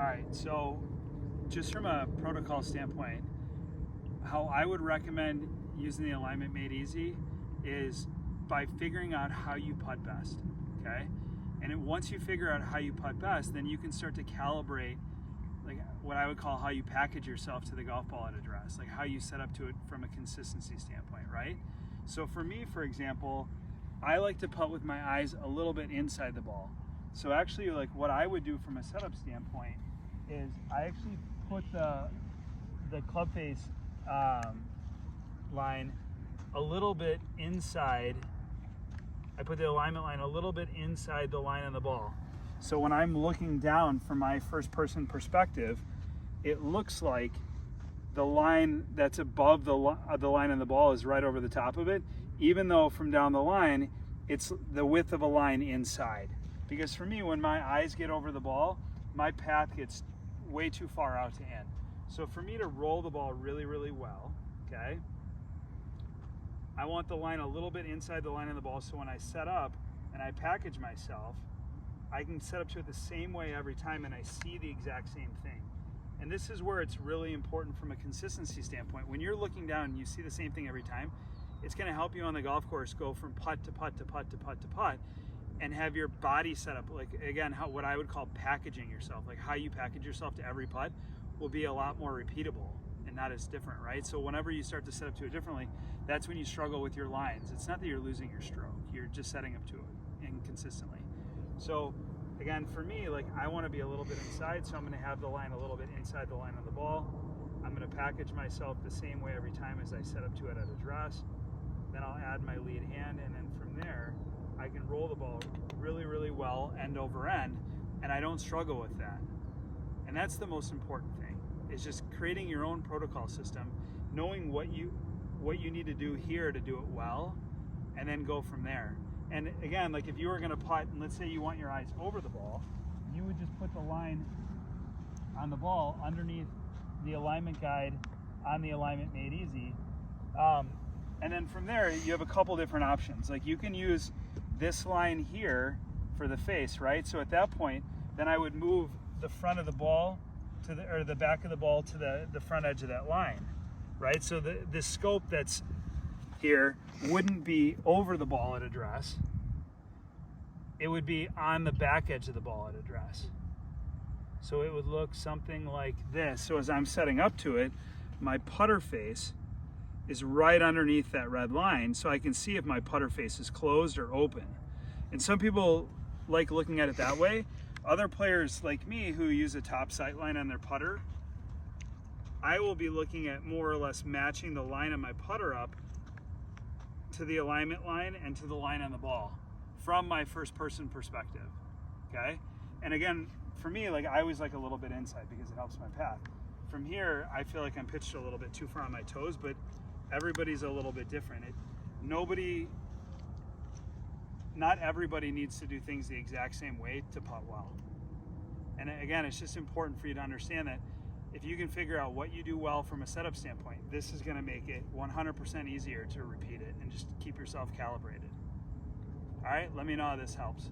right, so just from a protocol standpoint, how I would recommend using the alignment made easy is by figuring out how you putt best, okay? And once you figure out how you putt best, then you can start to calibrate, like what I would call how you package yourself to the golf ball at address, like how you set up to it from a consistency standpoint, right? So for me, for example, I like to putt with my eyes a little bit inside the ball. So actually, like what I would do from a setup standpoint is I actually put the club face line a little bit inside. I put the alignment line a little bit inside the line on the ball. So when I'm looking down from my first person perspective, it looks like the line that's above the line on the ball is right over the top of it, even though from down the line, it's the width of a line inside. Because for me, when my eyes get over the ball, my path gets way too far out to end. So for me to roll the ball really, really well, okay, I want the line a little bit inside the line of the ball, so when I set up and I package myself, I can set up to it the same way every time and I see the exact same thing. And this is where it's really important from a consistency standpoint. When you're looking down and you see the same thing every time, it's going to help you on the golf course go from putt to putt to putt to putt to putt, and have your body set up, like again, what I would call packaging yourself, like how you package yourself to every putt will be a lot more repeatable and not as different, right? So whenever you start to set up to it differently, that's when you struggle with your lines. It's not that you're losing your stroke, you're just setting up to it inconsistently. So again, for me, like I want to be a little bit inside, so I'm going to have the line a little bit inside the line of the ball. I'm going to package myself the same way every time as I set up to it at address. Then I'll add my lead hand, and then from there, I can roll the ball really, really well, end over end, and I don't struggle with that. And that's the most important thing, is just creating your own protocol system, knowing what you need to do here to do it well, and then go from there. And again, like if you were gonna putt, and let's say you want your eyes over the ball, you would just put the line on the ball underneath the alignment guide on the alignment made easy. And then from there, you have a couple different options. Like you can use this line here for the face, right? So at that point, then I would move the front of the ball to the back of the ball to the front edge of that line, right? So the scope that's here wouldn't be over the ball at address. It would be on the back edge of the ball at address. So it would look something like this. So as I'm setting up to it, my putter face is right underneath that red line, so I can see if my putter face is closed or open. And some people like looking at it that way. Other players like me who use a top sight line on their putter, I will be looking at more or less matching the line of my putter up to the alignment line and to the line on the ball from my first person perspective, okay? And again, for me, like I always like a little bit inside because it helps my path. From here, I feel like I'm pitched a little bit too far on my toes, but everybody's a little bit different. Not everybody needs to do things the exact same way to putt well. And again, it's just important for you to understand that if you can figure out what you do well from a setup standpoint, this is going to make it 100% easier to repeat it and just keep yourself calibrated. All right, let me know how this helps.